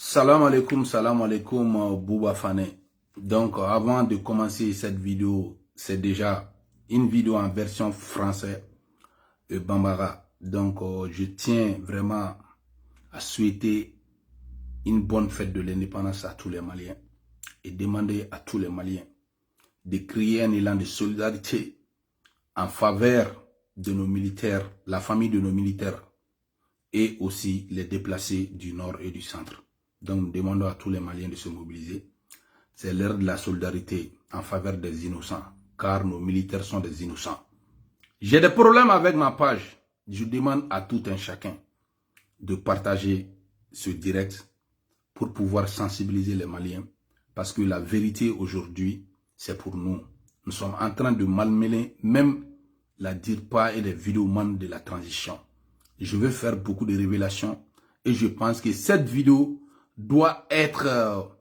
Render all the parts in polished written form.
Salam alaikum, Bouba Fane. Donc, avant de commencer cette vidéo, c'est déjà une vidéo en version français de Bambara. Donc, je tiens vraiment à souhaiter une bonne fête de l'indépendance à tous les Maliens et demander à tous les Maliens de créer un élan de solidarité en faveur de nos militaires, la famille de nos militaires et aussi les déplacés du nord et du centre. Donc, nous demandons à tous les Maliens de se mobiliser. C'est l'heure de la solidarité en faveur des innocents, car nos militaires sont des innocents. J'ai des problèmes avec ma page. Je demande à tout un chacun de partager ce direct pour pouvoir sensibiliser les Maliens. Parce que la vérité aujourd'hui, c'est pour nous. Nous sommes en train de malmêler même la DIRPA et les vidéomans de la transition. Je vais faire beaucoup de révélations et je pense que cette vidéo doit être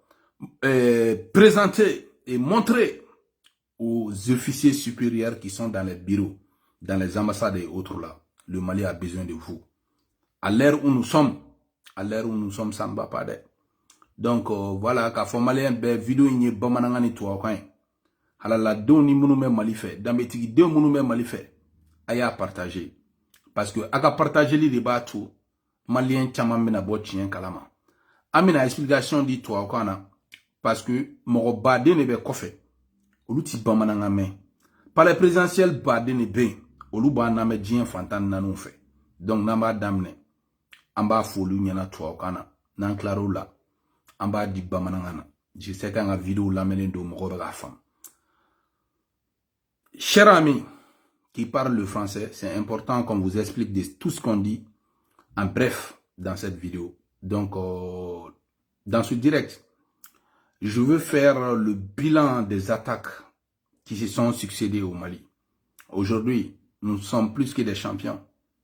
présentée et montrée aux officiers supérieurs qui sont dans les bureaux, dans les ambassades et autres là. Le Mali a besoin de vous. À l'heure où nous sommes, ça ne va pas d'être. Donc voilà, quand on Malien be vidéo ni bamananga ni toi quand halala don ni munu me Mali fait, d'ambetigi deux munu me Mali fait, aya partager. Parce que aka partager les débats tout, Malien chaman mena bo chien kalama. Amina explication dit toi quand parce que mon bade ne be kofe, oluti bamananga me. Par les présidentielles bade ne be, oluba na me djien fantan nanou fait. Donc namba damne, amba folu nyana toi quand nan claro là. En bas du bamanangana. Je sais qu'en vidéo la mène de mon la femme. Chers amis qui parlent le français, c'est important qu'on vous explique tout ce qu'on dit en bref dans cette vidéo. Donc, dans ce direct, je veux faire le bilan des attaques qui se sont succédées au Mali. Aujourd'hui, nous sommes plus que des champions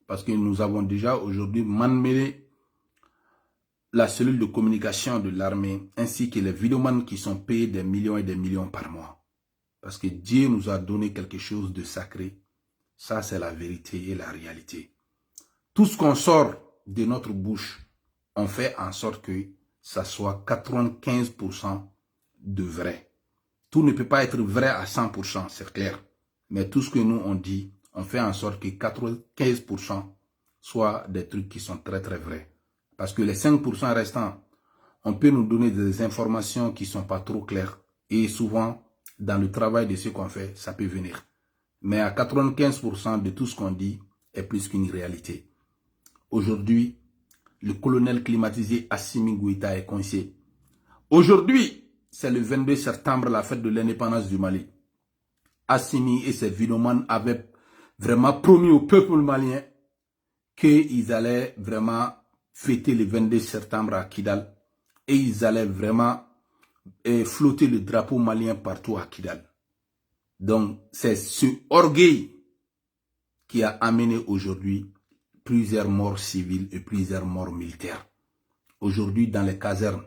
parce que nous avons déjà aujourd'hui malmené la cellule de communication de l'armée, ainsi que les vidéomans qui sont payés des millions et des millions par mois. Parce que Dieu nous a donné quelque chose de sacré. Ça, c'est la vérité et la réalité. Tout ce qu'on sort de notre bouche, on fait en sorte que ça soit 95% de vrai. Tout ne peut pas être vrai à 100%, c'est clair. Mais tout ce que nous, on dit, on fait en sorte que 95% soit des trucs qui sont très, très vrais. Parce que les 5% restants, on peut nous donner des informations qui ne sont pas trop claires. Et souvent, dans le travail de ce qu'on fait, ça peut venir. Mais à 95% de tout ce qu'on dit est plus qu'une réalité. Aujourd'hui, le colonel climatisé Assimi Goïta est coincé. Aujourd'hui, c'est le 22 septembre, la fête de l'indépendance du Mali. Assimi et ses vidéomans avaient vraiment promis au peuple malien qu'ils allaient vraiment fêter le 22 septembre à Kidal et ils allaient vraiment flotter le drapeau malien partout à Kidal. Donc c'est ce orgueil qui a amené aujourd'hui plusieurs morts civiles et plusieurs morts militaires. Aujourd'hui dans les casernes,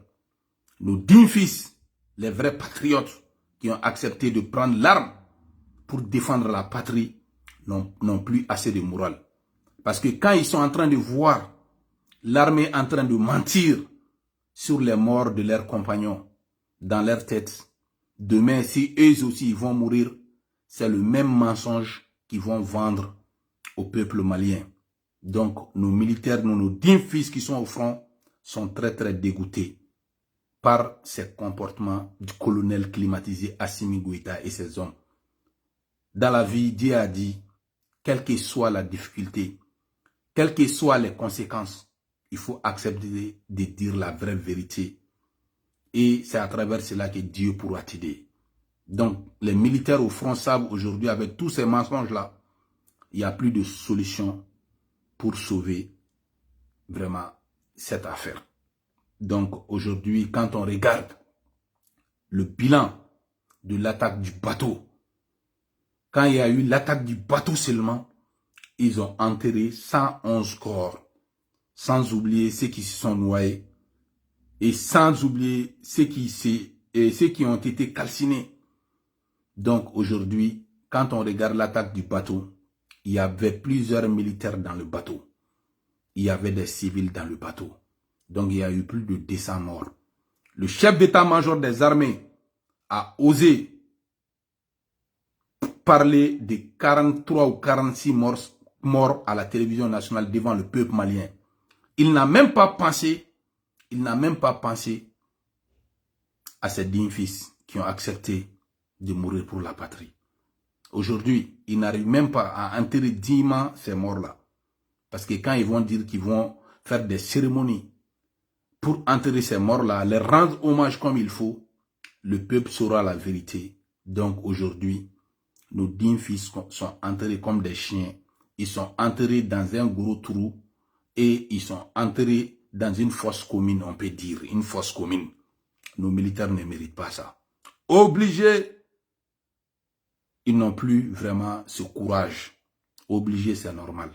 nos dignes fils, les vrais patriotes qui ont accepté de prendre l'arme pour défendre la patrie n'ont plus assez de morale. Parce que quand ils sont en train de voir l'armée en train de mentir sur les morts de leurs compagnons dans leur tête, demain, si eux aussi vont mourir, c'est le même mensonge qu'ils vont vendre au peuple malien. Donc, nos militaires, nos dignes fils qui sont au front, sont très, très dégoûtés par ces comportements du colonel climatisé Assimi Goïta et ses hommes. Dans la vie, Dieu a dit, quelle que soit la difficulté, quelles que soient les conséquences, il faut accepter de dire la vraie vérité. Et c'est à travers cela que Dieu pourra t'aider. Donc, les militaires au front savent aujourd'hui, avec tous ces mensonges-là, il n'y a plus de solution pour sauver vraiment cette affaire. Donc, aujourd'hui, quand on regarde le bilan de l'attaque du bateau, quand il y a eu l'attaque du bateau seulement, ils ont enterré 111 corps. Sans oublier ceux qui se sont noyés et sans oublier ceux qui ont été calcinés. Donc aujourd'hui, quand on regarde l'attaque du bateau, il y avait plusieurs militaires dans le bateau. Il y avait des civils dans le bateau. Donc, il y a eu plus de 200 morts. Le chef d'état-major des armées a osé parler de 43 ou 46 morts à la télévision nationale devant le peuple malien. Il n'a même pas pensé à ces dignes fils qui ont accepté de mourir pour la patrie. Aujourd'hui, ils n'arrivent même pas à enterrer dignement ces morts-là. Parce que quand ils vont dire qu'ils vont faire des cérémonies pour enterrer ces morts-là, les rendre hommage comme il faut, le peuple saura la vérité. Donc aujourd'hui, nos dignes fils sont enterrés comme des chiens. Ils sont enterrés dans un gros trou et ils sont enterrés dans une fosse commune, on peut dire, une fosse commune. Nos militaires ne méritent pas ça. Obligés, ils n'ont plus vraiment ce courage. Obligés, c'est normal.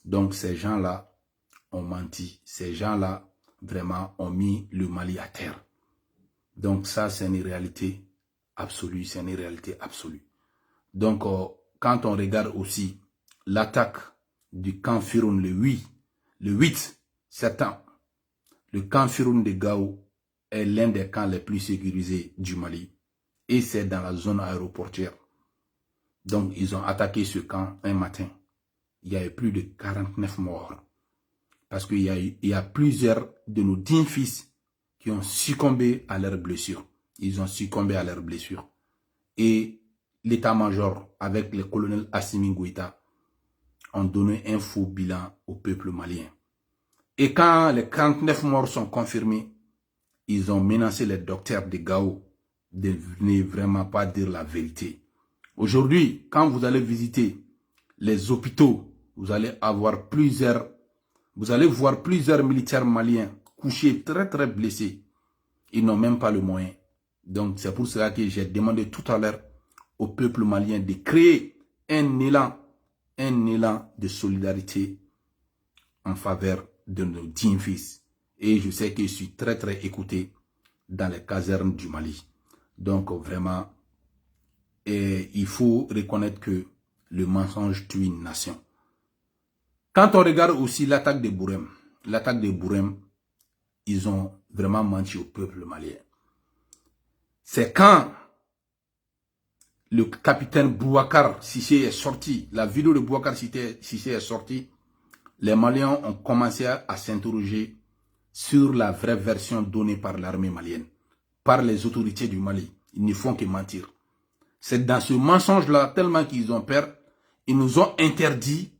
Donc ces gens-là ont menti. Ces gens-là, vraiment, ont mis le Mali à terre. Donc ça, c'est une réalité absolue. C'est une réalité absolue. Donc, quand on regarde aussi l'attaque du camp Firoun le 8 septembre, le camp Firoun de Gao est l'un des camps les plus sécurisés du Mali. Et c'est dans la zone aéroportière. Donc, ils ont attaqué ce camp un matin. Il y a eu plus de 49 morts. Parce qu'il y a plusieurs de nos dignes fils qui ont succombé à leurs blessures. Ils ont succombé à leurs blessures. Et l'état-major, avec le colonel Assimi Goïta, ont donné un faux bilan au peuple malien. Et quand les 49 morts sont confirmés, ils ont menacé les docteurs de Gao de ne vraiment pas dire la vérité. Aujourd'hui, quand vous allez visiter les hôpitaux, vous allez voir plusieurs militaires maliens couchés très très blessés. Ils n'ont même pas le moyen. Donc c'est pour cela que j'ai demandé tout à l'heure au peuple malien de créer un élan de solidarité en faveur de nos dignes fils. Et je sais que je suis très très écouté dans les casernes du Mali. Donc vraiment, il faut reconnaître que le mensonge tue une nation. Quand on regarde aussi l'attaque de Bourem, ils ont vraiment menti au peuple malien. C'est quand le capitaine Boubacar Sissé est sorti, la vidéo de Boubacar Sissé est sortie, les Maliens ont commencé à s'interroger sur la vraie version donnée par l'armée malienne, par les autorités du Mali. Ils ne font que mentir. C'est dans ce mensonge-là, tellement qu'ils ont peur, ils nous ont interdit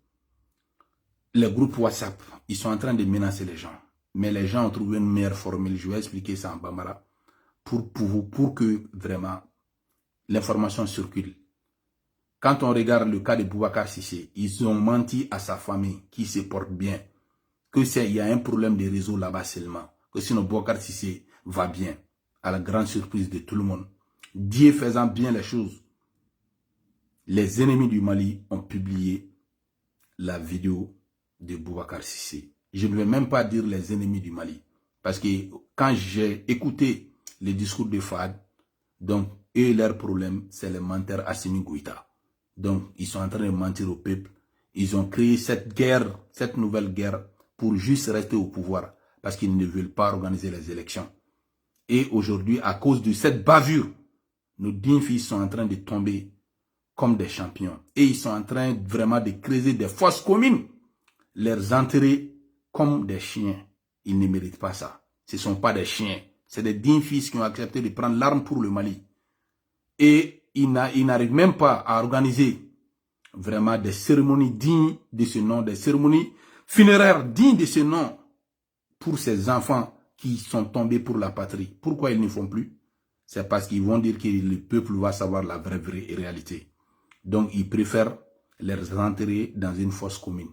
les groupes WhatsApp. Ils sont en train de menacer les gens. Mais les gens ont trouvé une meilleure formule. Je vais expliquer ça en Bambara pour que vraiment l'information circule. Quand on regarde le cas de Boubacar Sissé, ils ont menti à sa famille qui se porte bien. Il y a un problème de réseau là-bas seulement. Que sinon Boubacar Sissé va bien. À la grande surprise de tout le monde. Dieu faisant bien les choses. Les ennemis du Mali ont publié la vidéo de Boubacar Sissé. Je ne vais même pas dire les ennemis du Mali. Parce que quand j'ai écouté les discours de Fad, donc eux, leur problème, c'est le menteur Assimi Goïta. Donc, ils sont en train de mentir au peuple. Ils ont créé cette guerre, cette nouvelle guerre, pour juste rester au pouvoir. Parce qu'ils ne veulent pas organiser les élections. Et aujourd'hui, à cause de cette bavure, nos dignes fils sont en train de tomber comme des champions. Et ils sont en train vraiment de creuser des fosses communes. Les enterrer comme des chiens. Ils ne méritent pas ça. Ce ne sont pas des chiens. C'est des dignes fils qui ont accepté de prendre l'arme pour le Mali. Et ils n'arrivent même pas à organiser vraiment des cérémonies dignes de ce nom, des cérémonies funéraires dignes de ce nom pour ces enfants qui sont tombés pour la patrie. Pourquoi ils ne font plus? C'est parce qu'ils vont dire que le peuple va savoir la vraie réalité. Donc ils préfèrent les enterrer dans une fosse commune.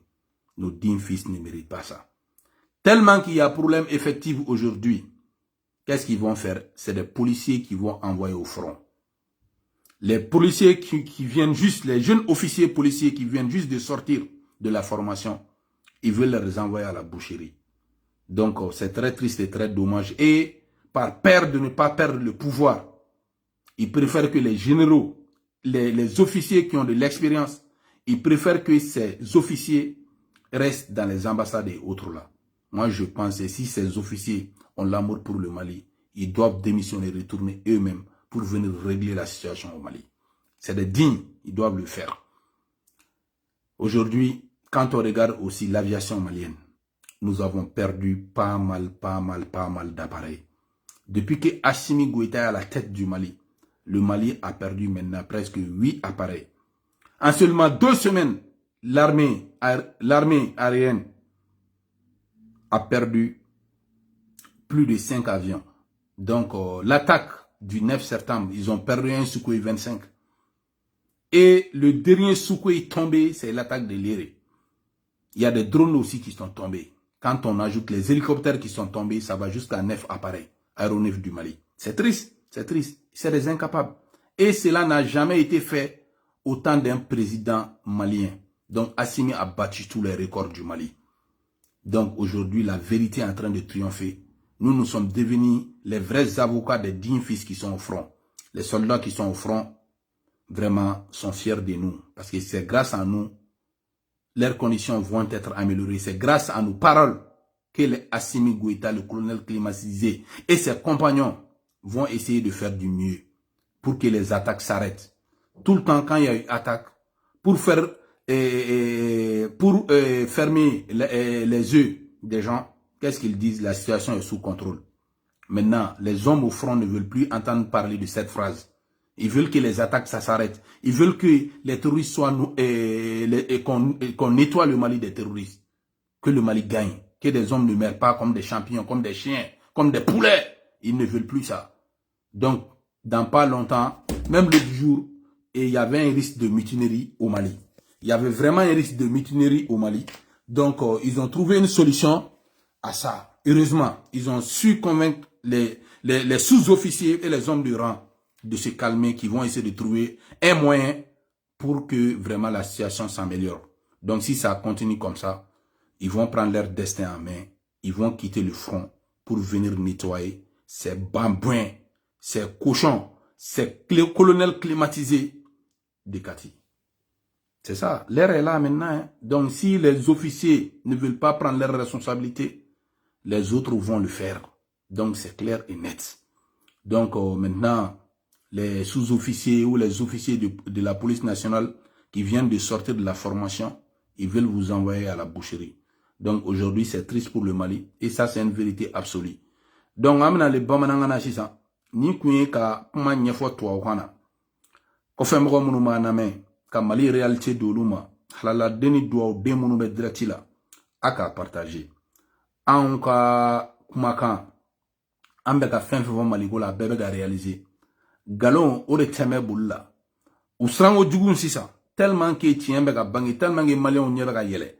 Nos dignes fils ne méritent pas ça. Tellement qu'il y a problème effectif aujourd'hui. Qu'est-ce qu'ils vont faire? C'est des policiers qui vont envoyer au front. Les policiers qui viennent juste, les jeunes officiers policiers qui viennent juste de sortir de la formation, ils veulent les envoyer à la boucherie. Donc c'est très triste et très dommage. Et par peur de ne pas perdre le pouvoir, ils préfèrent que les généraux, les officiers qui ont de l'expérience, ils préfèrent que ces officiers restent dans les ambassades et autres là. moi je pense que si ces officiers ont l'amour pour le Mali, ils doivent démissionner et retourner eux-mêmes pour venir régler la situation au Mali. C'est des dignes, ils doivent le faire. Aujourd'hui, quand on regarde aussi l'aviation malienne, nous avons perdu pas mal d'appareils. Depuis que Assimi Goïta est à la tête du Mali, le Mali a perdu maintenant presque 8 appareils. En seulement 2 semaines, l'armée aérienne a perdu plus de 5 avions. Donc, l'attaque du 9 septembre, ils ont perdu un Sukhoi 25. Et le dernier Sukhoi tombé, c'est l'attaque de Léré. Il y a des drones aussi qui sont tombés. Quand on ajoute les hélicoptères qui sont tombés, ça va jusqu'à 9 appareils aéronefs du Mali. C'est triste, c'est triste. C'est des incapables. Et cela n'a jamais été fait au temps d'un président malien. Donc Assimi a battu tous les records du Mali. Donc aujourd'hui, la vérité est en train de triompher. Nous sommes devenus les vrais avocats des dignes fils qui sont au front. Les soldats qui sont au front, vraiment, sont fiers de nous. Parce que c'est grâce à nous, leurs conditions vont être améliorées. C'est grâce à nos paroles que les Assimi Goïta, le colonel climatisé et ses compagnons vont essayer de faire du mieux pour que les attaques s'arrêtent. Tout le temps, quand il y a eu attaque, pour fermer les yeux des gens, qu'est-ce qu'ils disent? La situation est sous contrôle. Maintenant, les hommes au front ne veulent plus entendre parler de cette phrase. Ils veulent que les attaques, ça s'arrête. Ils veulent que les terroristes soient, qu'on nettoie le Mali des terroristes. Que le Mali gagne. Que des hommes ne meurent pas comme des champions, comme des chiens, comme des poulets. Ils ne veulent plus ça. Donc, dans pas longtemps, même le jour, il y avait un risque de mutinerie au Mali. Il y avait vraiment un risque de mutinerie au Mali. Donc, ils ont trouvé une solution à ça. Heureusement, ils ont su convaincre les sous-officiers et les hommes du rang de se calmer, qui vont essayer de trouver un moyen pour que vraiment la situation s'améliore. Donc, si ça continue comme ça, ils vont prendre leur destin en main. Ils vont quitter le front pour venir nettoyer ces bambouins, ces cochons, ces colonels climatisés de Kati. C'est ça. L'heure est là maintenant. Hein. Donc, si les officiers ne veulent pas prendre leurs responsabilités, les autres vont le faire. Donc, c'est clair et net. Donc, maintenant, les sous-officiers ou les officiers de la police nationale qui viennent de sortir de la formation, ils veulent vous envoyer à la boucherie. Donc aujourd'hui, c'est triste pour le Mali. Et ça, c'est une vérité absolue. Donc, amena le bamanangana chisa. Ni kouye ka kuma nyefo tuwa wakana. Kofe mgo munu maname. Ka Mali réalité de l'ouma. Halala deni doua ou den munu be directi la. Aka partager. Anka kumakan. Ambe ka fin fevon Mali go la bebe ga réaliser. Galon o de teme boula. Ou srango djugun sisa. Tellement que tien be ka bangi. Tellement que Mali on nyebe ka yele.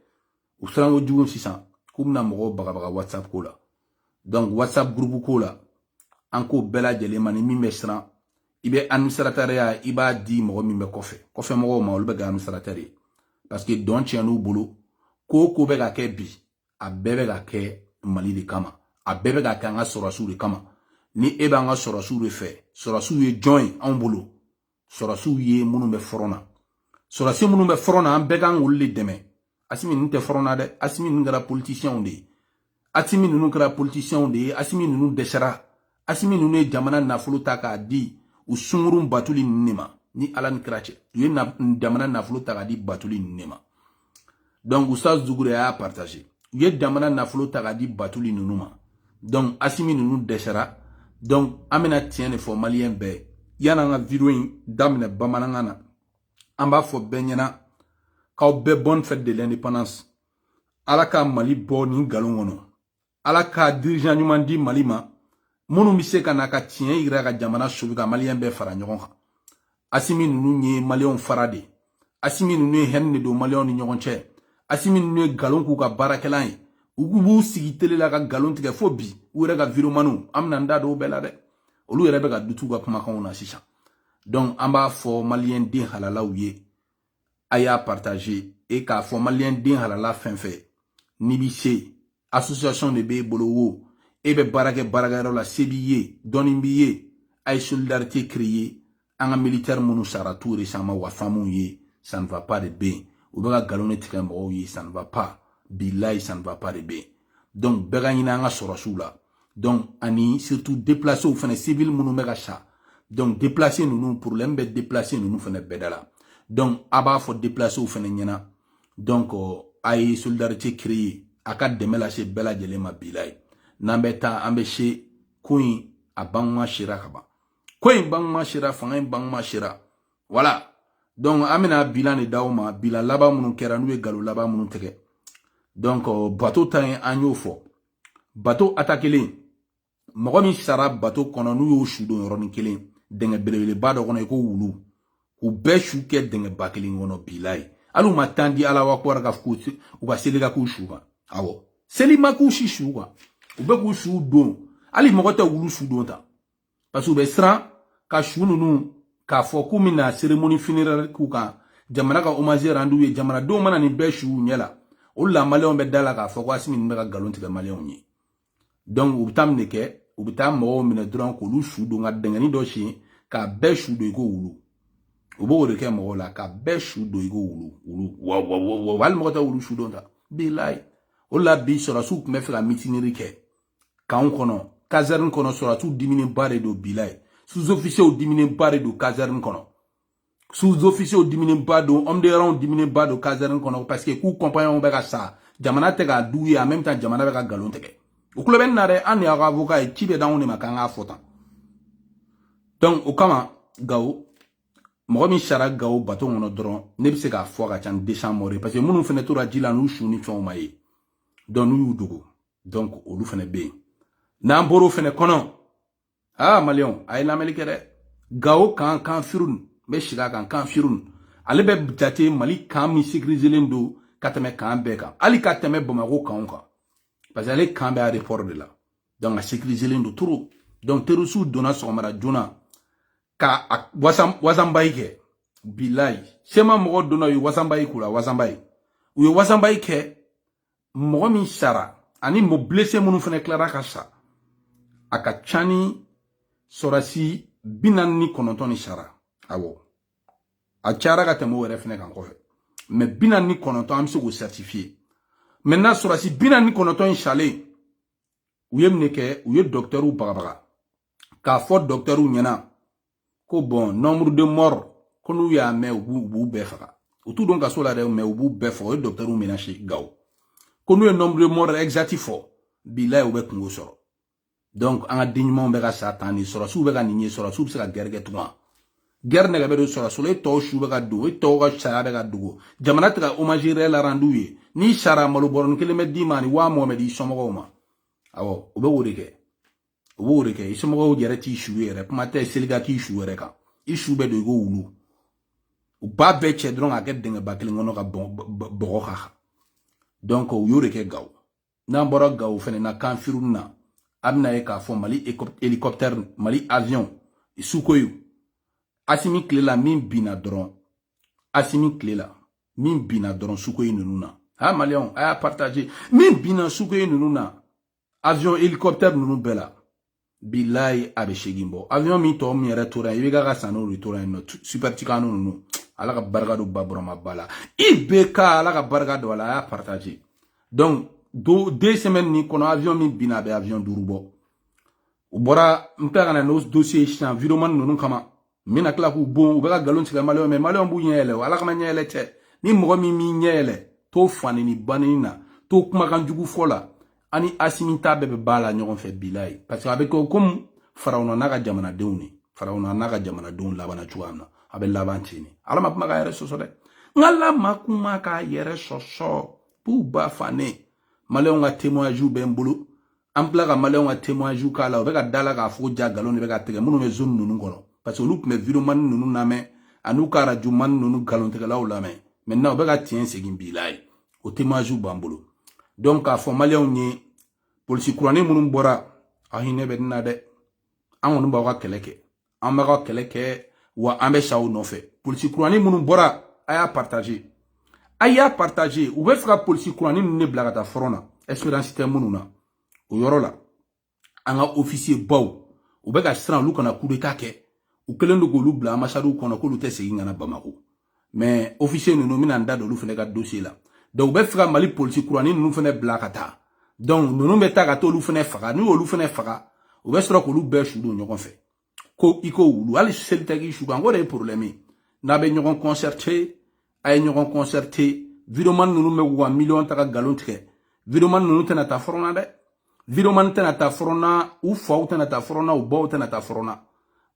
Ou srango djugun sisa. Koum na mgo baga WhatsApp ko la. Donc WhatsApp groupe ko la. Anko bela jele mani mi mesran. Ibe administrateur iba di mgo mi me kofe. Kofe mgo ma olbe ga administrateur. Parce que don tien nou boulot. Ko be ga ke bi. A bebe ga ke Mali de kama. A bebe ga ke nga sorasu de kama. Ni ebe nga sorasu de fe. Sorasu ye join en boulot. Sorasu ye mounou me forona. Sorasu mounou me forona an bega ngou le deme. Asimi nite forona de. Asimi ngara politicien de. Asimi nunu kra politicien de. Asimi nunu deshara. Asimi nunu jamana nafolo taka di. Ou sungurum batuli nima. Ni alan krache. Ye jamana nafolo taka di batuli nima. Donc Oustaz Dougouré a partagé. Ye jamana nafolo taka di batuli nunuma. Donc asimi nunu deshara. Donc amena tienne fo malien be. Yana nga vidéo damne bamanangana. Amba fo benyana. Kao be bonne fête de l'indépendance. Alaka Mali boni galongono. Alaka dirigeant nyuman di Mali ma. Monu mise kanaka tien ira ka jamana sobuka malien be fara nyogon ka. Asimi nunu nye malion farade. Asimi nunu henne do malion ni nyogon che. Asimi nunu galon ku ka barakelan yi. Ugubu sigi tele la ka galon tige fo bi. Ou ira ka viromanu. Amna nda do bela de. Olu ira be ka dutu ka kumakan na shisha. Donc amba fo malien din halala ou ye. Aya partager. Et ka fo malien din halala fin fait. Nibiche. Association de be bolowo. Ebe barake baragaro la sebiye. Donimbiye. Ay solidarité créée. Anga militaire mounou saratou récemment wa famou ye. Ça ne va pas de bien. Ou bega galone tikambo ye. Ça ne va pas. Billahi ça ne va pas de bien. donc bɛɛ ka ɲini an ka sɔrɔsiw la donc ani surtout déplacé ou fana civil minnu bɛ ka sa donc déplacé ninnu problème bɛ déplacé ninnu fana bɛɛ da la donc a b'a fɔ déplacé ou fana ɲɛna donc a ye solidarité créer a ka dɛmɛ lase bɛɛ lajɛlen ma bila ye n'an bɛ taa an bɛ se ko in a banguma sera ka ban ko in banguma sera fanga in banguma sera voilà donc an bɛna bilan de d'aw ma bilan laban minnu kɛra n'u ye nkalon laban minnu tigɛ donc bateau ta ye an y'o fɔ bateau attaquelen mɔgɔ min sara bateau kɔnɔ n'u y'o su don yɔrɔnin kelen dingɛ belebeleba dɔ kɔnɔ i ko wulu k'u bɛɛ su kɛ dingɛba kelen kɔnɔ bilayi hali u ma temps di ala wakuwara ka fɔ u ka seli ka k'u su kan awɔ seli ma k'u si su kan u bɛ k'u su don hali mɔgɔ tɛ wulu su don ta parce que u bɛ siran ka su ninnu k'a fɔ k'u bɛna cérémonie funéraire k'u kan jamana ka hommage rendu ye jamanadenw mana nin bɛɛ su u ɲɛ la o la maliyɛnw bɛ da la k'a fɔ ko Asimi nin bɛ ka nkalon tigɛ maliyɛnw ye donc u bɛ taa min de kɛ u bɛ taa mɔgɔw minɛ dɔrɔn k'olu su don ka dingɛni dɔ sen k'a bɛɛ su don i ko wulu u b'o de kɛ mɔgɔw la ka bɛɛ su don i ko wulu wa hali mɔgɔ tɛ wulu su don ta bilayi o la bi sɔrɔsiw tun bɛ fɛ ka mitinerie kɛ k'anw kɔnɔ caserne kɔnɔ sɔrɔsiw diminenba de don bilayi sous-officiers diminenba de don caserne kɔnɔ sous-officiers diminenba don homme de rang diminenba don caserne kɔnɔ parce que k'u compagnons bɛ ka sa jamana tɛ k'a d'u ye en même temps jamana bɛ ka nkalon tigɛ u tulo bɛ nin na dɛ an de y'aw ka avocat ye ci bɛ d'anw de ma k'an k'a fɔ tan donc o kama Gawo mɔgɔ min sara Gawo bateau kɔnɔ dɔrɔn ne bɛ se k'a fɔ ka ca ni 200 morts parce que minnu fana tora ji la n'u su ni fɛnw ma ye donc n'u y'u dogo donc olu fana bɛ yen n'an bɔr'o fana kɔnɔ maliyɛnw a ye lamɛnni kɛ dɛ Gawo kan firun n bɛ sigi a kan firun ale bɛ jate Mali kan min sécuriselen don ka tɛmɛ kan bɛɛ kan hali ka tɛmɛ Bamako kanw kan parce que ale kan bɛ aéroport de la donc a sécuriselen don trop donc terroriste donna sɔgɔmada joona ka wasanbayi kɛ bilayi sema mɔgɔ donna u ye wasanbayi k'u la wasanbayi u ye wasanbayi kɛ mɔgɔ min sara ani mo blessé minnu fana tilara ka sa a ka ca ni sɔrɔsi 49 ni sara awɔ a cayara ka tɛmɛ o yɛrɛ fana kan kɔfɛ mais 49 an bɛ se k'o certifier maintenant sɔrɔsi 49 in salen u ye mun de kɛ u ye docteurw bagabaga k'a fɔ docteurw ɲɛna ko bon nombre de morts ko n'u y'a mɛn u b'u bɛɛ faga u t'u dɔn ka so la dɛ mais u b'u bɛɛ faga o ye docteurw menacé Gawo ko n'u ye nombre de morts exact fɔ bilayi u bɛ kungo sɔrɔ donc an ka den ɲumanw bɛ ka sa tan ni sɔrɔsiw bɛ ka nin ye sɔrɔsiw bɛ se ka guerre kɛ tugun guerre nɛgɛ bɛ don sɔrɔsiw la e tɔw su bɛ ka dogo e tɔw ka sariya bɛ ka dogo jamana tɛ ka hommage réel rendu ye n'i sara malo bɔrɔnin kelen bɛ d'i ma ani 1000 bɛ di i somɔgɔw ma awɔ u bɛ o de kɛ u b'o de kɛ i somɔgɔw yɛrɛ t'i su yɛrɛ kuma tɛ seli ka k'i su yɛrɛ kan i su bɛ don i ko wulu u b'a bɛɛ cɛ dɔrɔn k'a kɛ dingɛba kelen kɔnɔ ka bɔgɔ ka kan donc u y'o de kɛ Gawo n'an bɔra Gawo fɛnɛ na kan firuni na a bɛna ye k'a fɔ Mali hélicoptère Mali avion Sukoyi Asimi tilela min binna dɔrɔn Asimi tilela min binna dɔrɔn Sukoyi ninnu na maliyɛnw a y'a partager min binna Sukoyi ninnu na avion hélicoptère ninnu bɛɛ la bilayi a bɛ segin bɔ avion min tɔ min yɛrɛ tora yen i bɛ ka san n'olu tora yen nɔ super ticano ninnu ala ka barika don Baburama ba la i bɛ ka ala ka barika don a la a y'a partager donc 2 semaines ni kɔnɔ avion min binna a bɛ avion 5 bɔ u bɔra n tɛ ka na n'o dossier sisan vidéoman ninnu kama n bɛna tila k'u bon u bɛ ka nkalon tigɛ maliyɛnw mais maliyɛnw b'u ɲɛ yɛlɛ ala kama ɲɛ yɛlɛ cɛ ni mɔgɔ min m'i ɲɛ yɛlɛ t'o fani ni banni na t'o kumakan jugu fɔ la ani Asimi ta bɛɛ bɛ ba la ɲɔgɔn fɛ bilayi parce que a bɛ kɛ comme Farawuna n'a ka jamanadenw ni Farawuna n'a ka jamanadenw labanna cogoya min na a bɛ laban ten ni ala ma kuma k'a yɛrɛ sɔsɔ dɛ n ala ma kuma k'a yɛrɛ sɔsɔ b'u ba fane maliyɛnw ka témoignage bɛ n bolo an tila ka maliyɛnw ka témoignage k'a la u bɛ ka da la k'a fɔ ja nkalon de bɛ ka tigɛ minnu bɛ zone ninnu kɔnɔ parce que olu tun bɛ vidéoman ninnu lamɛn an'u ka radio man ninnu nkalontigɛlaw lamɛn maintenant u bɛ ka tiɲɛ segin bilayi o témoignage b'an bolo donc k'a fɔ maliyɛnw ye polisi kuranin minnu bɔra a hinɛ bɛ nin na dɛ an kɔni b'aw ka kɛlɛ kɛ an b'a ka kɛlɛ kɛ wa an bɛ sa o nɔfɛ polisi kuranin minnu bɔra a y'a partager u bɛ fɛ ka polisi kuranin ninnu de bila ka taa front na espérance tɛ minnu na o yɔrɔ la an ka officier baw u bɛ ka siran olu kana coup d'état kɛ u kɛlen don k'olu bila ambassade kɔnɔ k'olu tɛ segin ka na Bamako mais officier ninnu mina n da don olu fana ka dossier la donc u bɛ fɛ ka Mali polisi kuranin ninnu fana bila ka taa Donc nous bɛ taa ka t'olu fɛnɛ faga ni olu fɛnɛ faga o bɛ sɔrɔ k'olu bɛɛ su don ɲɔgɔn fɛ ko iko wulu hali seli tɛ k'i su kan ko de ye problème ye n'a bɛ ɲɔgɔn concerté a ye ɲɔgɔn concerté videoman ninnu bɛ wa million ta ka galon tigɛ videoman ninnu tɛna taa fɔrɔna dɛ videoman tɛna taa fɔrɔna u faw tɛna taa fɔrɔna u baw tɛna taa fɔrɔna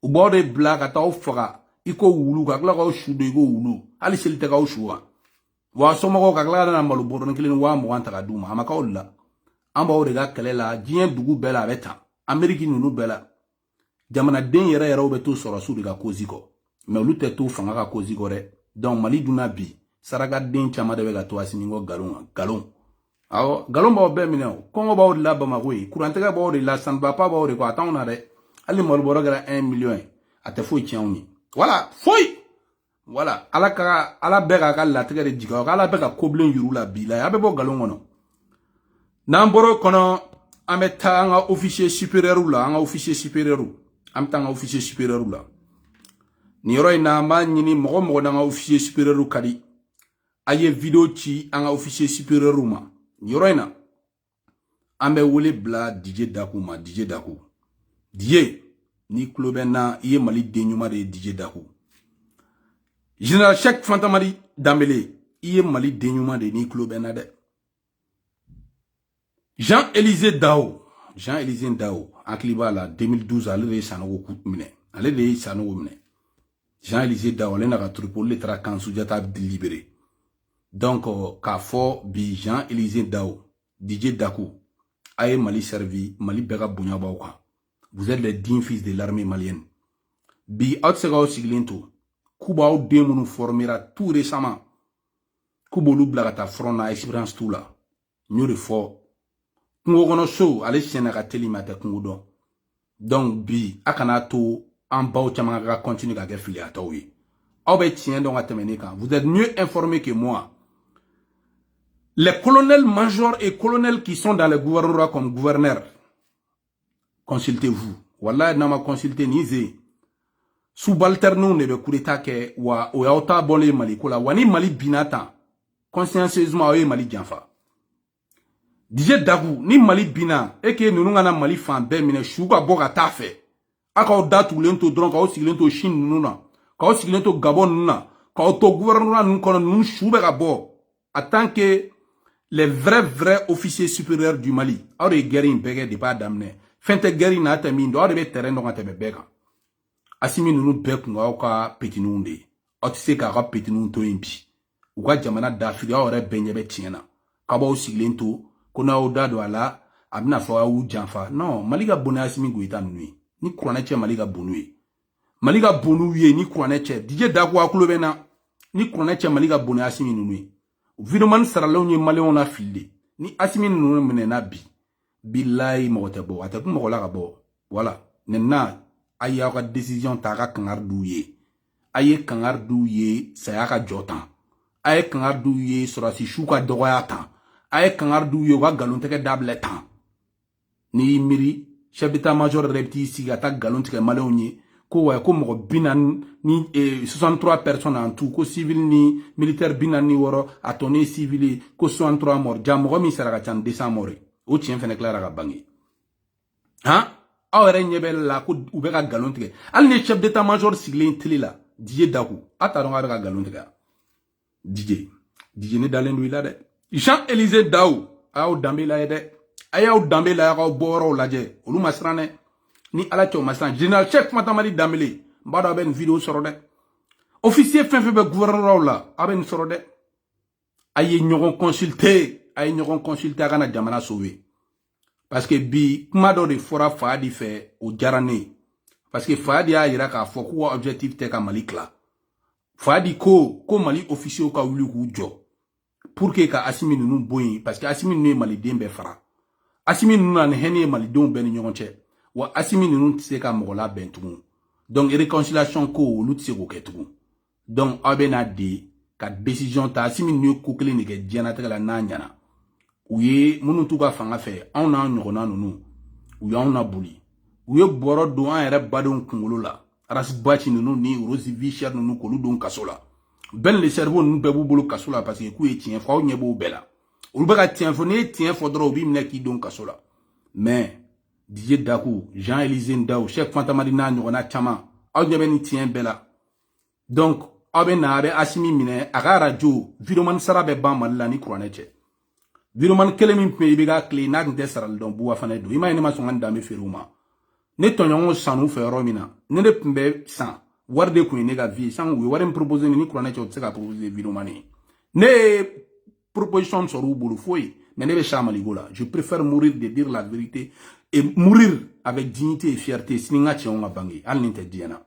u baw de bila ka taa aw faga iko wulu ka tila k'aw su don iko wulu hali seli tɛ k'aw su wa wa somɔgɔw ka tila ka na malo bɔrɔnin kelen wa mugan ta ka d'u ma a ma k'aw la an b'aw de ka kɛlɛ la diɲɛ dugu bɛɛ la a bɛ tan Amérique ninnu bɛɛ la jamanaden yɛrɛ yɛrɛw bɛ to sɔrɔ su de ka kozi kɔ mais olu tɛ to fanga ka kozi kɔ dɛ donc Mali dunna bi sarakaden caman de bɛ ka to Asimi kɔ galon awɔ galon b'aw bɛɛ minɛ o kɔngɔ b'aw de la Bamako ye kurantigɛ b'aw de la sanubapa b'aw de kɔ a t'anw na dɛ hali malobɔrɔ kɛra 1 million ye a tɛ foyi tiɲɛ anw ye voilà foyi voilà ala bɛɛ k'a ka latigɛ de jigin aw ala bɛɛ ka kobilen yuru la bi la a bɛ bɔ galon kɔnɔ n'an bɔra kɔnɔ an bɛ taa an ka officier supérieur la an ka officier supérieur an bɛ taa an ka officier supérieur la nin yɔrɔ in na an b'a ɲini mɔgɔ mɔgɔ n'an ka officier supérieur ka di a ye video ci an ka officier supérieur ma nin yɔrɔ in na an bɛ wele bila DJ Daku ma DJ Daku DJ ni tulo bɛ n na i ye Mali den ɲuman de ye DJ Daku Général Cheikh Fantamadi Dambélé i ye Mali den ɲuman de ye ni tulo bɛ n na dɛ Jean-Élisée Dao en kliba la 2012 ale de Sanogo minɛ ale de Sanogo minɛ Jean-Élisée Dao ale n'a ka Tripoli le taara kan Sunjata libéré donc k'a fɔ bi Jean-Élisée Dao DJ Daku a ye Mali servi Mali bɛɛ ka bonya b'aw kan vous êtes les dignes fils de l'armée malienne bi aw tɛ se k'aw sigilen to k'u b'aw den minnu formera tout récemment k'u b'olu bila ka taa front na expérience t'u la n y'o de fɔ kungo kɔnɔ so ale siɲɛna ka teli ma tɛ kungo dɔn donc bi a kana to an baw caman ka continuer ka kɛ filiyataw ye aw bɛ tiɲɛ dɔn ka tɛmɛ ne kan vous êtes mieux informés que moi les colonels majors et colonels qui sont dans le gouvernorat comme gouverneurs consultez-vous wallahi n'a ma consulté ni ze subalternenw de bɛ coup d'état kɛ wa o y'aw ta bɔlen Mali ko la wa ni Mali binna tan consciencieusement aw ye Mali janfa DJ Daku ni Mali bina eke nunu kana Mali fan bɛɛ minɛ su ka bɔ ka taa fɛ a k'aw datugulen to dɔrɔn k'aw sigilen to Chine ninnu na k'aw sigilen to Gabon ninnu na k'aw to gouvernement ninnu kɔnɔ ninnu su bɛ ka bɔ en tant que les vrais officiers supérieurs du Mali aw de ye guerre in bɛɛ kɛ depuis a daminɛ fɛn tɛ guerre in na a tɛ min dɔn aw de bɛ terrain dɔn ka tɛmɛ bɛɛ kan Asimi ninnu bɛɛ kun k'aw ka petininw de ye aw tɛ se k'a ka petininw to yen bi u ka jamana dafiri aw yɛrɛ bɛɛ ɲɛ bɛ tiɲɛ na k'a b'aw sigilen to ko n'aw da don a la a bɛna fɔ aw y'u janfa non Mali ka bon ni Asimi Goyita ninnu ye ni kuranɛ cɛ Mali ka bon n'u ye Mali ka bon n'u ye ni kuranɛ cɛ DJ Daku a tulo bɛ n na ni kuranɛ cɛ Mali ka bon ni Asimi ninnu ye videoman saralenw ye maliyɛnw na fili de ni Asimi ninnu minɛna bi bilayi mɔgɔ tɛ bɔ a tɛ kun mɔgɔ la ka bɔ voilà maintenant a y'aw ka décision ta a ka kangari d'u ye a ye kangari d'u ye saya ka jɔ tan a ye kangari d'u ye sɔrɔsi su ka dɔgɔya tan a ye kangari d'u ye u ka galon tigɛ dabila tan n'i y'i miiri chef d'état-major yɛrɛ bɛ t'i sigi ka taa galon tigɛ maliyɛnw ye ko wa ko mɔgɔ 40 ni 63 personnes en tout ko civil ni militaire 46 a tɔ ne civil ko 63 morts ja mɔgɔ min sara ka ca ni 200 morts o tiɲɛ fɛnɛ tilara ka bange han aw yɛrɛ ɲɛ bɛ la ko u bɛ ka galon tigɛ hali ni chef d'état-major sigilen télé la DJ Daku a t'a dɔn k'a bɛ ka galon tigɛ DJ ne dalen don i la dɛ Jean-Élisée Dao a y'aw danbe lajɛ dɛ a y'aw danbe lajɛ k'aw bɔ yɔrɔw lajɛ olu ma siran dɛ ni ala cɛ o ma siran Général Cheikh Fantamadi Dambélé n b'a dɔn a bɛ nin vidéo sɔrɔ dɛ officier fɛn fɛn bɛ gouvernoraw la a bɛ nin sɔrɔ dɛ a ye ɲɔgɔn consulter a kana jamana sauver parce que bi kuma dɔ de fɔra Fayadi fɛ o diyara ne ye parce que Fayadi y'a yira k'a fɔ k'u ka objectif tɛ ka Mali tila Fayadi ko Mali officiers ka wuli k'u jɔ pour que ka Asimi ninnu bɔ yen parce que Asimi ninnu ye Maliden bɛɛ fara Asimi ninnu na ni hɛnɛ ye Malidenw bɛɛ ni ɲɔgɔn cɛ wa Asimi ninnu tɛ se ka mɔgɔ labɛn tugun donc réconciliation ko olu tɛ se k'o kɛ tugun donc aw bɛ n'a de ka décision ta Asimi ninnu ye ko kelen de kɛ diɲɛlatigɛ la n'a ɲɛna u ye minnu t'u ka fanga fɛ anw n'an ɲɔgɔnna ninnu u y'anw laboli u ye bɔrɔ don an yɛrɛ badenw kunkolo la Arasibachi ninnu ni Rose Vichère ninnu k'olu don kaso la Ben le cerveau ninnu bɛɛ b'u bolo kaso la parce que k'u ye tiɲɛ fɔ aw ɲɛ b'o bɛɛ la olu bɛ ka tiɲɛ fɔ, ne tiɲɛ fɔ dɔrɔn u b'i minɛ k'i don kaso la. Mais DJ Dakou, Jean-Élisée Ndao, Cheikh Fantamadi n'a ɲɔgɔnna caman, aw ɲɛ bɛ ni tiɲɛ bɛɛ la. Donc aw bɛ na a bɛ Asimi minɛ a ka radio vidéoman sara bɛ ban Mali la ni kuranɛ cɛ. Vidéoman kelen min tun bɛ i bɛ ka tile n'a tun tɛ sarali dɔn buwa fana don. I m'a ye ne ma sɔn ka n danbe feere u ma. Ne tɔɲɔgɔnw sanu fɛ yɔrɔ min na, ne de tun bɛ san wari de kun ye ne ka vie san u ye wari min proposer ni kuranɛ cɛ u tɛ se ka proposer vidéoman ye. Ne ye proposition sɔrɔ u bolo foyi, mais ne bɛ sa Maligo la. Je préfère mourir de dire la vérité et mourir avec dignité et fierté sini n ka tiɲɛw ka bange hali ni tɛ diɲɛ na.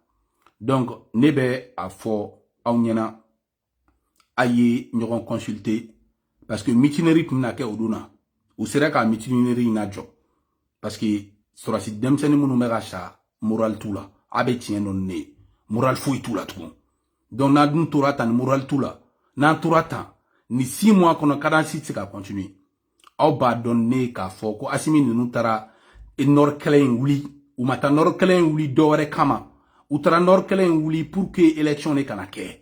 Donc ne bɛ a fɔ aw ɲɛna a ye ɲɔgɔn consulter parce que mutinerie tun na kɛ o don na u sera ka mutinerie in najɔ parce que sɔrɔsi denmisɛnnin minnu bɛ ka sa moral t'u la a bɛ tiɲɛ dɔn ne ye moral foyi t'u la tugun. Donc n'an dun tora tan ni moral t'u la n'an tora tan ni 6 mois kɔnɔ cadence tɛ se ka continuer. Aw b'a dɔn ne k'a fɔ ko Asimi ninnu taara nord kɛlɛ in wuli u ma taa nord kɛlɛ in wuli dɔwɛrɛ kama u taara nord kɛlɛ in wuli pour que élection de kana kɛ.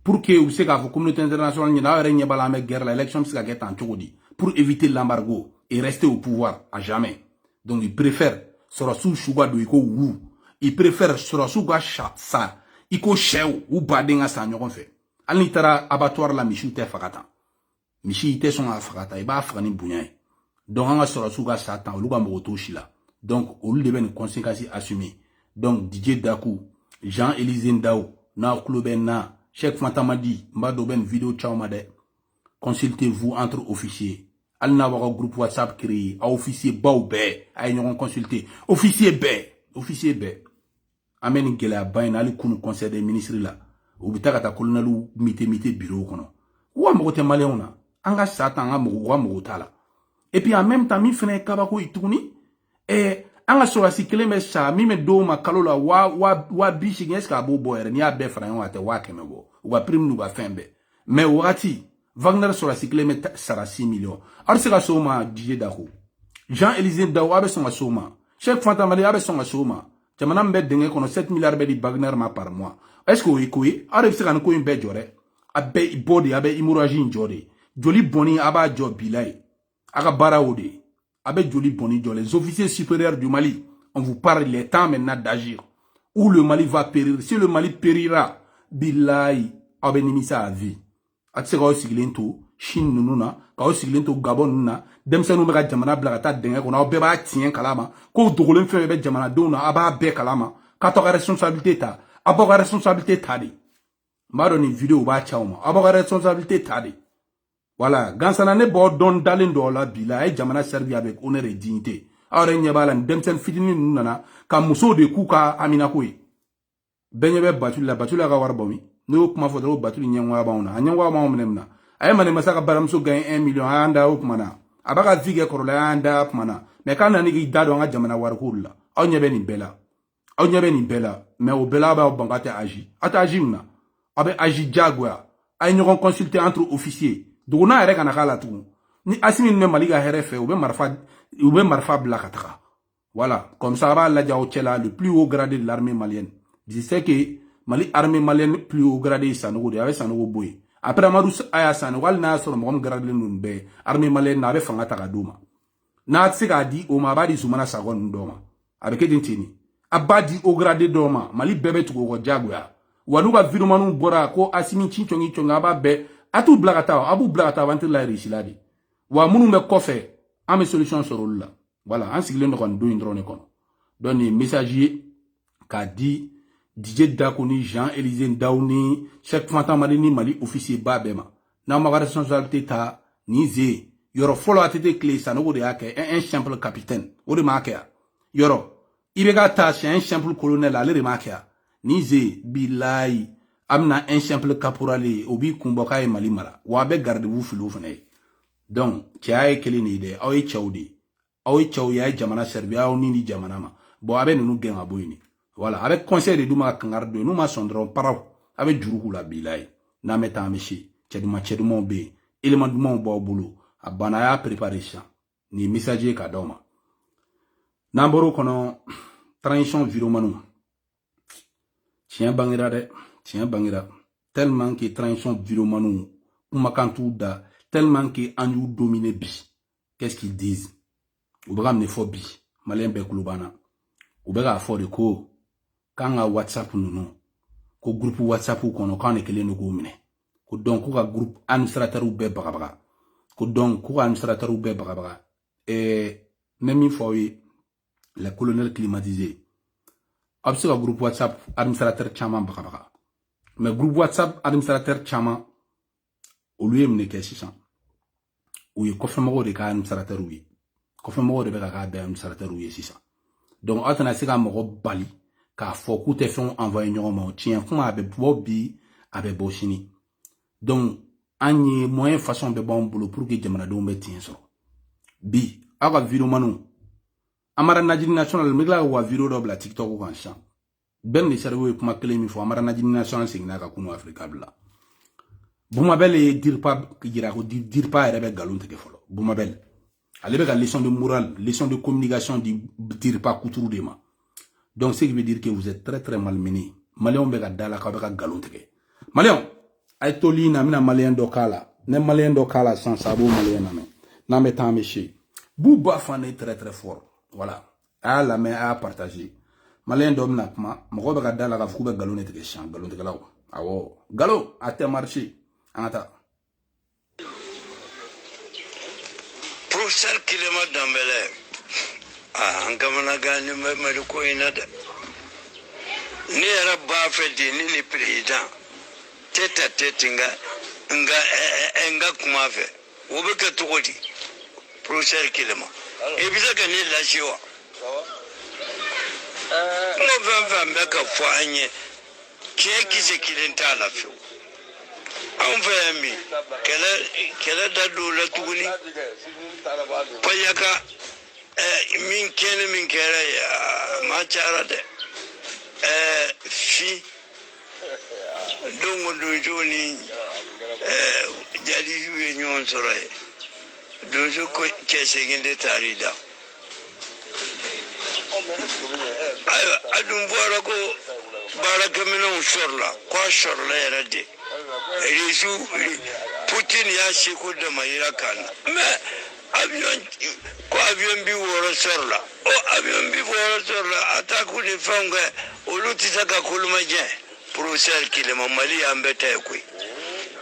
Pour que vous savez que la communauté internationale n'y guerre, l'élection se gagne en Tchogodi, pour éviter l'embargo et rester au pouvoir à jamais. Donc ils préfèrent Sorosu Shuga do Iko Wu, ils préfèrent Sorosu Gacha Sa, Iko Shew ou Badenga Sa Nyogon fait. Alnitara abattoir la Michu te Fakata. Michi te son à Fakata, et ba Afghani Bounay. Donc on a Sorosu Gacha Tan, Luga Mogoto Shila. Donc au lieu de une conséquence assumée. Donc DJ Dakou, Jean-Élisée Ndao, Na Kluben Na. Cheikh Fantamadi, Mbado ben vidéo tchaumade. Consultez-vous entre officiers. Al n'a pas groupe WhatsApp créé. A officier Baoubé. A yon consulté. Officier B. Officier B. Amen gela bain ali kunu conseil des ministres là. Ubita kata colonelu mité bureau kono. Ou mogote maléona. Anga satan anga mogo tala. Et puis en même temps mi fene kabako itouni. Et anga sorasi keleme sa mi me do ma kalola wa bishi ngeska bo boere ni abe fra yon ate wa kemebo wa prime nu ba fembe mais wati Wagner sorasi keleme sara 6 millions arse ka soma DJ Dakou Jean-Élisée Ndao abe songa soma Cheikh Fantamadi abe songa soma jamana mbe denge kono 7 milliards be di Wagner ma par mois est-ce que oui arbe se kan ko imbe jore abe body abe hemorrhagie njore joli boni aba job bilay aka bara ode. Avec Joli Bonidio, les officiers supérieurs du Mali, on vous parle, il est temps maintenant d'agir. Où le Mali va périr. Si le Mali périra, billahi, abenimisa à vie. Atsega Siglento, Chine Nuna, Kao Siglento Gabon Nuna, Demsen Umega Jamana Blagata Denga, on a beba tien kalama, Ko Dogolen Febe Jamana Dona, Aba Be Kalama, Katoga responsabilité ta, Aboga responsabilité tadi. Maroni vidéo ba chauma, Aboga responsabilité tadi. Voilà, Gansana ne bo don dalen do la bila et jamana servi avec honneur et dignité. Awre nyebala ndemsen fitini nana ka muso de kuka amina koy. Benyebe batula ga warbomi. No kuma fodro batuli nyangwa bauna. Anyangwa ma omnemna. Ay mane masaka baramso gain 1 million anda upmana. Abaga vige korola anda upmana. Me kana ni dado nga jamana warkulla. Aw nyebe ni bela. Aw nyebe ni bela. Me o bela ba bangate agi. Ata agimna. Abe agi jagwa. Ay nyon consulter entre officiers. Donc on a un canal tout. Ni Asimi ne Maliga RF ou bien Marfa Blakatra. Voilà, comme ça va la Diaochela, le plus haut gradé de l'armée malienne. Je sais que Mali armée malienne plus haut gradé Sanogo, avec Sanogo Boy. Après Amadou Aya Sanowal n'a sur le gradé Nunbe, armée malienne n'avait fangata Doma. N'a tsika dit au Mabadi Soumana Sagon Doma. Avec Edintini. Abadi au gradé Doma, Mali bébé to go Jaguar. Wanuga Virumanu Bora, ko Asimi Chinchongi Chongaba be. A tout blagata, abu blagata vantir la risiladi. Wa munu me kofe, ame solution sur là. Voilà, en sigle no kon do indrone kono. Donne messager ka di DJ Dakou ni Jean-Élisée Ndao ni Cheikh Fantamadi ni Mali officier babema. Na ma responsabilité ta ni ze. Yoro follow atete clé ça no de ake un simple capitaine. O de makea. Yoro ibega ta c'est un simple colonel ale de makea. Ni ze bilai amna un simple caporali obi kumboka e malimara wabe garde vous filou fene donc tiaye kele ni de aw chaudi ya jamana serbia aw ni jamana ma bo abe nunu genga boyini voilà avec conseil de duma kangar de nous ma sondron paraw avec juruku la bilay na meta michi cheduma be élément du mon bo bulu abana ya préparation ni messager ka doma namboro kono transition viromanu tien bangira de tiens bangira tellement que transition viromanu kumakantu da tellement que an y'u dominé bi. Qu'est-ce qu'ils disent? Ou bega me fo bi. Malien be kulubana. Ou bega fo de ko. Quand a WhatsApp nous ko groupe WhatsApp ou kono kan ekele no go mine. Ko donc ko groupe administrateur ou be bagabaga. Ko donc ko administrateur ou be bagabaga. Même il faut le colonel climatisé. Observe groupe WhatsApp administrateur chama bagabaga. Mais groupe WhatsApp administrateur chama au lieu de me 600. Ou il confirme de cas administrateur oui. Confirme de cas administrateur oui 600. Donc attends c'est comme bali car faut que tu fasses envoyer un tiens comment avec Bobby avec Bochini. Donc anye moyen façon de bon boulot pour que jamana do metien so. Bi aga vidéo manu amara najini national migla wa vidéo do bla TikTok ko anshan. Ben ni servo kuma kele mi fo amara najini national signa ka kuno Africa bla. Boumabel dire pas dire pas rebe galon teke folo. Boumabel allez la leçon de morale, leçon de communication dire pas couture de ma. Donc ce qui veut dire que vous êtes très malmené. Malien bega dala ka bega galon teke. Malien ay toli na mina malien do kala. Ne malien do kala sans sabo malien na me. Na me tan meche. Bouba fan est très fort. Voilà. A la main à partager. Malien do na kuma mo bega dala ka fu be galon teke chan galon teke lawo. Awo. Galo a te marché. Anta. Professeur Kilema Dambele. Ah, ngamana gani me ko inada. Ni era ba fedi ni président. Teta tetinga nga kuma fe. Obeka tokoti. Professeur Kilema. E bisa ka ni la shiwa. Mo va mbeka fo anye. Ki se kilenta la fe. On fait ami quelle date de la tournie payaka min kere ya machara de fi dongo do joni jadi juwe nyon soray dojo ko kese gende tarida ayo adum bora ko baraka mino shorla kwa shorla era de Réseau Poutine ya sheko de mayira kana mais avion bi woro sorla avion bi woro sorla ataku de fanga oluti saka kuluma je professeur Kilema Mali ambeta ekwe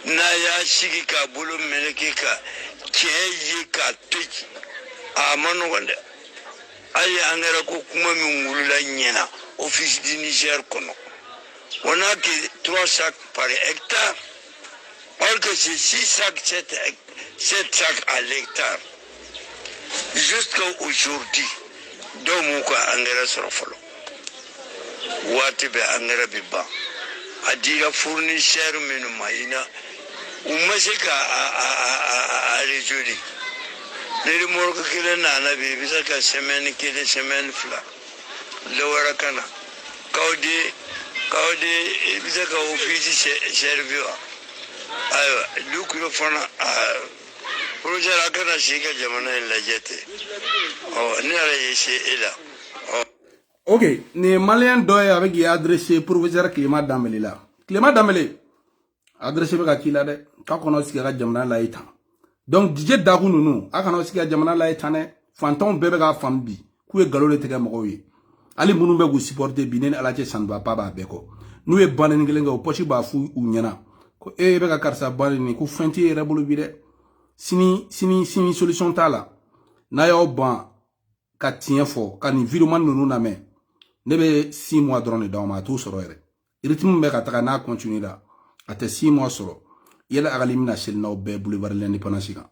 na ya shiki ka bulu meleke ka keyi ka tuki amano wande ayi angara ko kuma mi ngulula nyena office du Niger kono on a que 3 sacs par hectare, or que c'est 6 sacs, 7 sacs à l'hectare. Jusqu'à aujourd'hui, donc mon quoi engrais sur folo. Ouate be engrais biba. A dire fournisseur menu maïna. Ou masika à réjouir. Les morgues qui le nana bibi ça que semaine qui les semaines fla. Le warakana. Kaudi bisa ka ofisi servio ayo lukuro fana projet la kana shika jamana la jete ni ala yese ila OK ni malien doy avec y adressé professeur Kilema Dambele la Kilema Dambele adressé ka kila de ka kono sika jamana la itan donc DJ Dagu nunu akana sika jamana la itane fanton bebe ka fambi ku e galole tege mo yi ali munu be go supporter binen ala che sanba papa beko nous e banen ngelenga o pochi ba fu u nyana ko e be ka karsa banen ku fenti e rebulu bi de sini solution tala na yo ban ka tien fo ka ni video man nunu na me ne be 6 mois drone dans ma tout soro ere rythme be ka taka na continuer da ate 6 mois soro yela agali mina sel na be boulevard l'indépendance ka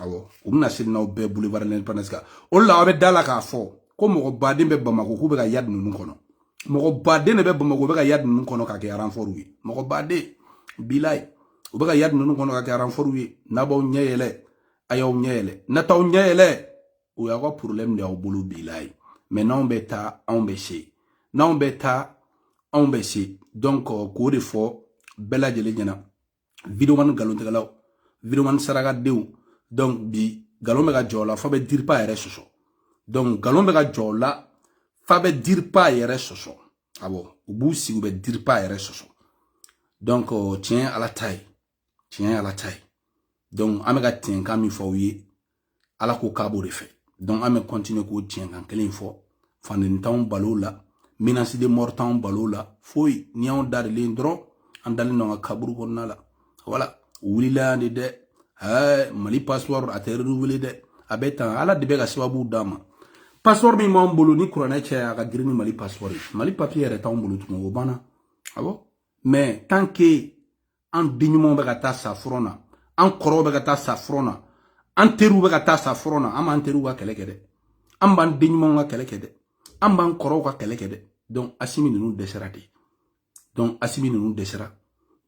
awo o mina sel na be boulevard l'indépendance ka o la o be dala ka fo ko mo baden be bamako ku be ka yad nunu kono mo baden be bamako be ka yad nunu kono ka ke renfort wi mo bade bilay o be ka yad nunu kono ka ke renfort wi na bo nyele ayo nyele na taw nyele o ya ko problème de o bulu bilay mais non beta on bese non beta on bese donc ko de fo bela jele nyana video man galon te galaw video man saraga dew donc bi galon be ka jola fo be dire pas ere soso donc galon be ka jola fa be dire pas ere soso abo ubu si be dire pas ere soso donc tiens à la taille Donc an bɛ ka tiɲɛkan min fɔ aw ye Ala ko k'a b'o de fɛ. Donc an bɛ continuer k'o tiɲɛkan kelen fɔ fandeni t'anw balo la menace de mort t'anw balo la foyi ni anw darilen dɔrɔn an dalen don an ka kaburu kɔnɔna la voilà wulila yan de dɛ Mali passeport a tɛ renouveler dɛ a bɛ tan Ala de bɛ ka sababu d'a ma passeport min b'an bolo ni kuranɛ cɛ a ka girin ni Mali passeport ye Mali papier yɛrɛ t'anw bolo tugun o banna mais tant que an denɲumanw bɛ ka taa sa front na an kɔrɔw bɛ ka taa sa front na an teriw bɛ ka taa sa front na an b'an teriw ka kɛlɛ kɛ dɛ an b'an denɲumanw ka kɛlɛ kɛ dɛ an b'an kɔrɔw ka kɛlɛ kɛ dɛ donc Assimi ninnu dɛsɛra de donc Assimi ninnu dɛsɛra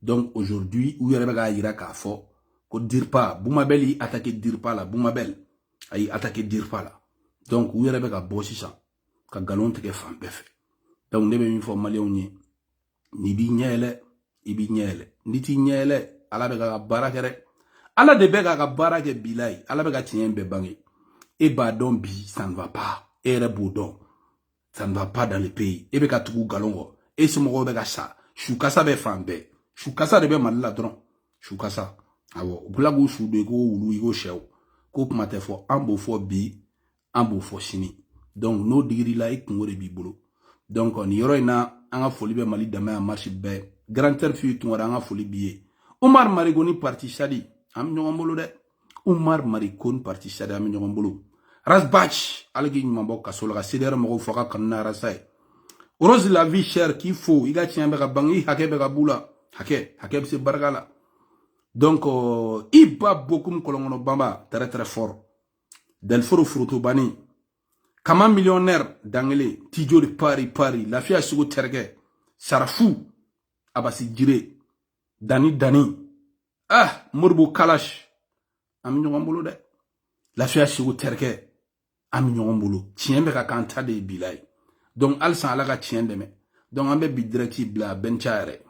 donc aujourd'hui u yɛrɛ bɛ k'a yira k'a fɔ ko Dirpa Boumabel y'i attaqué Dirpa la Boumabel a y'i attaqué Dirpa la donc u yɛrɛ bɛ ka bɔ sisan ka galon tigɛ fan bɛɛ fɛ donc ne bɛ min fɔ maliyɛnw ye n'i b'i ɲɛ yɛlɛ i b'i ɲɛ yɛlɛ n'i t'i ɲɛ yɛlɛ Ala bɛ ka baara kɛ dɛ Ala de bɛ ka baara kɛ bilayi Ala bɛ ka tiɲɛ bɛɛ bange e b'a dɔn bi ça ne va pas e yɛrɛ b'o dɔn ça ne va pas dans le pays e bɛ ka tugu galon kɔ e somɔgɔw bɛ ka sa sukasa bɛ fan bɛɛ sukasa de bɛ Mali la dɔrɔn sukasa awɔ u tila k'u su don i ko wulu i ko sɛw ko kuma tɛ fɔ an b'o fɔ bi an b'o fɔ sini donc n'o digir'i la i kungo de b'i bolo donc nin yɔrɔ in na an ka foli bɛ Mali dɛmɛ a marche bɛɛ grand terre fii tun an ka foli b'i ye Umar Mariko ni parti Chadi an bɛ ɲɔgɔn bolo dɛ Umar Mariko ni parti Chadi an bɛ ɲɔgɔn bolo Rasbach ala k'i ɲuman bɔ kaso la ka CDR mɔgɔw faga kanu na Rasa ye Rose la vie chère k'i fo i ka tiɲɛ bɛ ka ban i hakɛ bɛ ka b'u la hakɛ bɛ se barika la donc i ba Bokum Kɔlɔnkɔnɔ Bamba très très fort Delforo Forotobani Kama millionnaire Dangele Tijo de Paris Lafiya Sugu Terkɛ Sarafou Abasi Jire Dani Moribo Kalash an bɛ ɲɔgɔn bolo dɛ Lafiya Sugu Terkɛ an bɛ ɲɔgɔn bolo tiɲɛ bɛ ka kan ta de ye bilayi donc halisa Ala ka tiɲɛ dɛmɛ donc an bɛ bi direct bila Bencha yɛrɛ